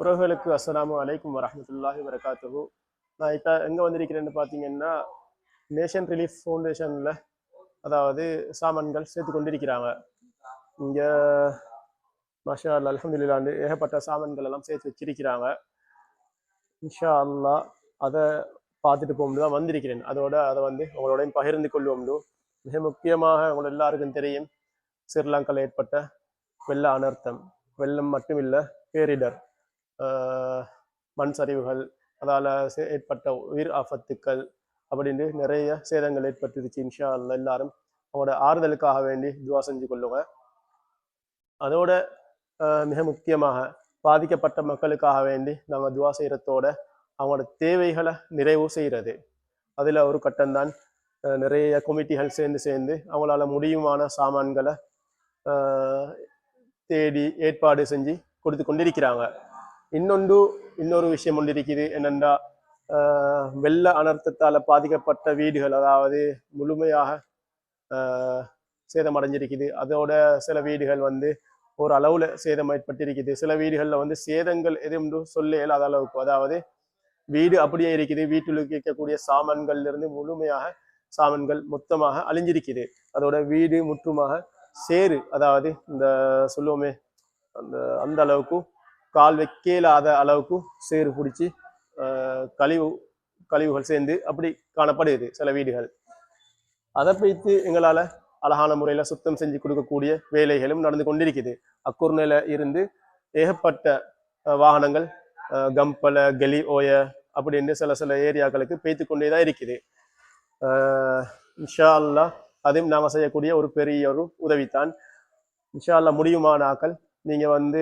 உறவுகளுக்கு அஸ்ஸலாமு அலைக்கும் வரஹ்மத்துல்லாஹி வரகாத்துஹு. நான் இப்போ எங்கே வந்திருக்கிறேன்னு பார்த்தீங்கன்னா, நேஷன் ரிலீஃப் ஃபவுண்டேஷனில் அதாவது சாமான்கள் சேர்த்து கொண்டிருக்கிறாங்க. இங்கே மாஷா அல்லாஹ் அல்ஹம்துலில்லாஹ் ஏகப்பட்ட சாமான்கள் எல்லாம் சேர்த்து வச்சிருக்கிறாங்க. இன்ஷா அல்லாஹ் அதை பார்த்துட்டு போகும்போது தான் வந்திருக்கிறேன். அதை வந்து உங்களோடையும் பகிர்ந்து கொள்வோம்னு. மிக முக்கியமாக உங்கள் எல்லாருக்கும் தெரியும், ஸ்ரீலங்காவில் ஏற்பட்ட வெள்ள அனர்த்தம். வெள்ளம் மட்டுமில்லை, பேரிடர், மண் சரிவுகள், அதால் ஏற்பட்ட உயிர் ஆபத்துக்கள் அப்படின்னு நிறைய சேதங்கள் ஏற்பட்டுருச்சு. இன்ஷா அல்லாஹ் எல்லாரும் அவங்களோட ஆறுதலுக்காக வேண்டி துவா செஞ்சு கொள்ளுங்க. அதோட மிக முக்கியமாக பாதிக்கப்பட்ட மக்களுக்காக வேண்டி நாங்கள் துவா செய்கிறதோட அவங்களோட தேவைகளை நிறைவு செய்கிறது. அதில் ஒரு கட்டம்தான் நிறைய கமிட்டிகள் சேர்ந்து அவங்களால முடியுமான சாமான்களை தேடி ஏற்பாடு செஞ்சு கொடுத்து கொண்டிருக்கிறாங்க. இன்னொரு விஷயம் ஒன்று இருக்குது. என்னென்னா, வெள்ள அனர்த்தத்தால் பாதிக்கப்பட்ட வீடுகள், அதாவது முழுமையாக சேதமடைஞ்சிருக்குது. அதோட சில வீடுகள் வந்து ஒரு அளவில் சேதம் ஏற்பட்டிருக்குது. சில வீடுகளில் வந்து சேதங்கள் எதுவும் சொல்ல இயலாத அளவுக்கு, அதாவது வீடு அப்படியே இருக்குது, வீட்டில் இருக்கக்கூடிய சாமான்கள்ல இருந்து முழுமையாக சாமான்கள் மொத்தமாக அழிஞ்சிருக்குது. அதோட வீடு முற்றுமாக சேரு, அதாவது இந்த சொல்லுவோமே அந்த அளவுக்கு கால் வைக்கலாத அளவுக்கு சேறு பிடிச்சி கழிவுகள் சேர்ந்து அப்படி காணப்படுது சில வீடுகள். அதை வைத்து எங்களால் அழகான முறையில் சுத்தம் செஞ்சு கொடுக்கக்கூடிய வேலைகளும் நடந்து கொண்டிருக்குது. அக்குர்னையில் இருந்து ஏகப்பட்ட வாகனங்கள் கம்பல, கெலி ஓய அப்படின்னு சில ஏரியாக்களுக்கு பேய்த்து கொண்டே தான் இருக்குது. இன்ஷா அல்லாஹ் அதையும் நாங்கள் செய்யக்கூடிய ஒரு பெரிய ஒரு உதவித்தான். இன்ஷா அல்லாஹ் முடியுமான ஆக்கள் நீங்கள் வந்து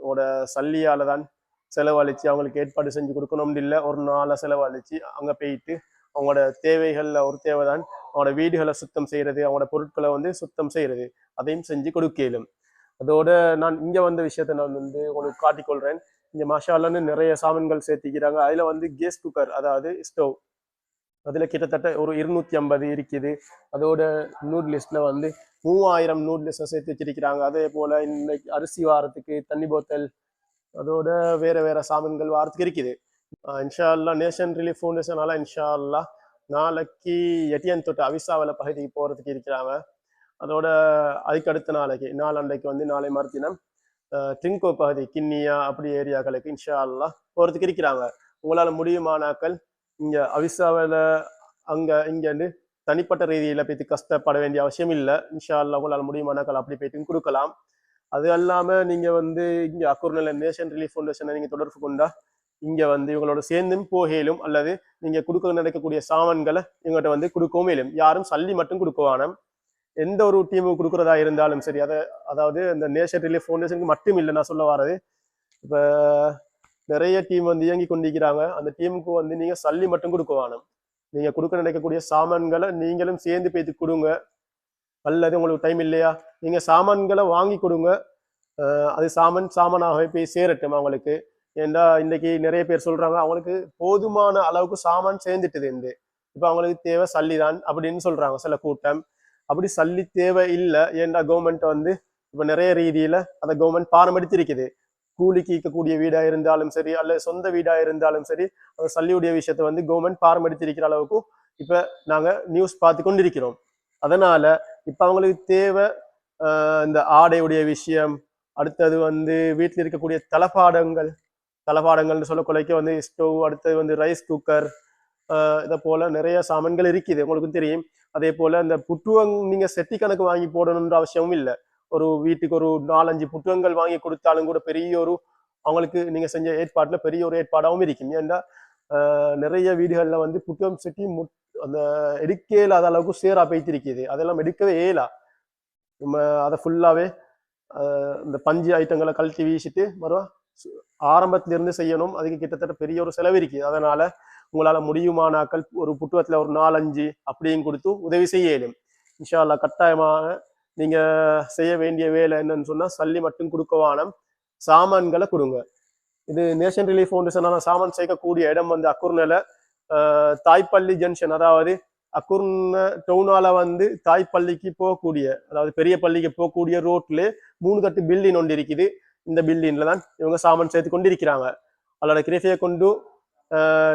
உங்களோட சல்லியால் தான் செலவழித்து அவங்களுக்கு ஏற்பாடு செஞ்சு கொடுக்கணும்னு இல்லை, ஒரு நாளை செலவழித்து அங்கே போயிட்டு அவங்களோட தேவைகளில் ஒரு தேவை தான் அவங்களோட வீடுகளை சுத்தம் செய்கிறது, அவங்களோட பொருட்களை வந்து சுத்தம் செய்கிறது, அதையும் செஞ்சு கொடுக்கலும். அதோட நான் இங்கே வந்த விஷயத்தை நான் வந்து உங்களுக்கு காட்டிக்கொள்கிறேன். இங்கே மாஷா அல்லாஹ்னு நிறைய சாமான்கள் சேர்த்திக்கிறாங்க. அதில் வந்து கேஸ் குக்கர், அதாவது ஸ்டவ், அதில் கிட்டத்தட்ட ஒரு 250 இருக்குது. அதோட நூட்லிஸ்டில் வந்து 3000 நூட்லிஸ்ட்டை சேர்த்து வச்சிருக்கிறாங்க. அதே போல் இன்னைக்கு அரிசி வாரத்துக்கு தண்ணி போத்தல், அதோட வேறு சாமான்கள் வாரத்துக்கு இருக்குது. இன்ஷா அல்லாஹ் நேஷன் ரிலீஃப் ஃபவுண்டேஷனால இன்ஷா அல்லாஹ் நாளைக்கு எட்டியன் தொட்டு அவிசாவல பகுதிக்கு போகிறதுக்கு இருக்கிறாங்க. அதோட அதுக்கு அடுத்த நாளன்றைக்கு வந்து நாளை மறுதினம் ட்ரிங்கோ பகுதி, கிண்ணியா அப்படி ஏரியாக்களுக்கு இன்ஷா அல்லாஹ் போகிறதுக்கு இருக்கிறாங்க. உங்களால் முடியுமானாக்கள் இங்கே அவிசாவில் இங்கேருந்து தனிப்பட்ட ரீதியில் போய்த்து கஷ்டப்பட வேண்டிய அவசியம் இல்லை. இன்ஷா அல்லாஹ் உங்களால் முடியுமானாக்கள் அப்படி போய்ட்டு கொடுக்கலாம். அது இல்லாமல் நீங்கள் வந்து இங்கே அக்குர்னையில் நேஷன் ரிலீஃப் ஃபவுண்டேஷனை நீங்கள் தொடர்பு கொண்டா இங்கே வந்து இவங்களோட சேர்ந்தும் போகலும், அல்லது நீங்கள் கொடுக்க நடக்கக்கூடிய சாமான்களை இவங்கள்ட்ட வந்து கொடுக்கவும் இயலும். யாரும் சல்லி மட்டும் கொடுக்குவானம். எந்த ஒரு டீமுக்கு கொடுக்குறதா இருந்தாலும் சரி, அதாவது இந்த நேஷன் ரிலீஃப் ஃபவுண்டேஷனுக்கு மட்டும் இல்லை நான் சொல்ல வர்றது. இப்போ நிறைய டீம் வந்து இயங்கி கொண்டிருக்கிறாங்க. அந்த டீமுக்கு வந்து நீங்கள் சல்லி மட்டும் கொடுக்குவானம். நீங்கள் கொடுக்க நடக்கக்கூடிய சாமான்களை நீங்களும் சேர்ந்து போய்த்து கொடுங்க. அல்லது உங்களுக்கு டைம் இல்லையா, நீங்கள் சாமான்களை வாங்கி கொடுங்க. அது சாமானாகவே போய் சேரட்டும் அவங்களுக்கு. ஏண்டா இன்னைக்கு நிறைய பேர் சொல்றாங்க அவங்களுக்கு போதுமான அளவுக்கு சாமான் சேர்ந்துட்டுது, இப்போ அவங்களுக்கு தேவை சல்லி தான் அப்படின்னு சொல்றாங்க சில கூட்டம். அப்படி சல்லி தேவை இல்லை. ஏண்டா கவர்மெண்ட் வந்து இப்போ நிறைய ரீதியில அந்த கவர்மெண்ட் பாரம்பரியத்திருக்குது. கூலிக்கு இருக்கக்கூடிய வீடாக இருந்தாலும் சரி, அல்லது சொந்த வீடாக இருந்தாலும் சரி, அந்த சல்லியுடைய விஷயத்தை வந்து கவர்மெண்ட் பாரம்பரியத்திருக்கிற அளவுக்கு இப்போ நாங்கள் நியூஸ் பார்த்து கொண்டிருக்கிறோம். அதனால இப்போ அவங்களுக்கு தேவை இந்த ஆடையுடைய விஷயம், அடுத்தது வந்து வீட்டில் இருக்கக்கூடிய தளபாடங்கள்னு சொல்ல கொலைக்க வந்து ஸ்டவ், அடுத்தது வந்து ரைஸ் குக்கர், இதை போல நிறைய சாமான்கள் இருக்குது, உங்களுக்கும் தெரியும். அதே போல இந்த புட்டுவங் நீங்கள் செட்டி கணக்கு வாங்கி போடணுன்ற அவசியமும் இல்லை. ஒரு வீட்டுக்கு ஒரு 4-5 புட்டுவங்கள் வாங்கி கொடுத்தாலும் கூட பெரிய ஒரு அவங்களுக்கு நீங்கள் செஞ்ச ஏற்பாட்டில் பெரிய ஒரு ஏற்பாடாகவும் இருக்கும். ஏன்னா நிறைய வீடுகளில் வந்து புட்டுவம் செட்டி அந்த எடுக்க இயலாத அளவுக்கு சேரா போய்த்திருக்குது. அதெல்லாம் எடுக்கவே இயலா. நம்ம அதை ஃபுல்லாகவே இந்த பஞ்சு ஐட்டங்களை கழட்டி வீசிட்டு மறுவா ஆரம்பத்திலிருந்து செய்யணும். அதுக்கு கிட்டத்தட்ட பெரிய ஒரு செலவு இருக்குது. அதனால உங்களால் முடியுமானாக்கள் ஒரு புட்டுவத்தில் ஒரு 4-5 அப்படியும் கொடுத்து உதவி செய்யலும். இன்ஷா அல்லாஹ் கட்டாயமாக நீங்கள் செய்ய வேண்டிய வேலை என்னன்னு சொன்னால் சல்லி மட்டும் கொடுக்கவானம், சாமான்களை கொடுங்க. இது நேஷன் ரிலீஃப் ஃபவுண்டேஷனான சாமான் சேர்க்கக்கூடிய இடம் வந்து அக்குர்னையில் தாய்ப்பள்ளி ஜங்ஷன், அதாவது அக்குர்ன டவுனால வந்து தாய்ப்பள்ளிக்கு போகக்கூடிய, அதாவது பெரிய பள்ளிக்கு போகக்கூடிய ரோட்ல 3 தட்டு பில்டிங் ஒன்று இருக்குது. இந்த பில்டிங்ல தான் இவங்க சாமான் சேர்த்து கொண்டிருக்கிறாங்க. அல்லாஹ்வுடைய கிருபையை கொண்டு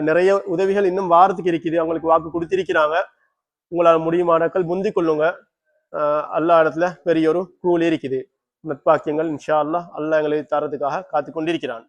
நிறைய உதவிகள் இன்னும் வாரத்துக்கு இருக்குது. அவங்களுக்கு வாக்கு கொடுத்திருக்கிறாங்க. உங்களால் முடியுமானாக்கள் முந்திக் கொள்ளுங்க. அல்லாஹ் இடத்துல பெரிய ஒரு கூலி இருக்குது. நட்பாக்கியங்கள் இன்ஷா அல்லாஹ் அல்லாஹ் எங்களை தரதுக்காக காத்து கொண்டிருக்கிறான்.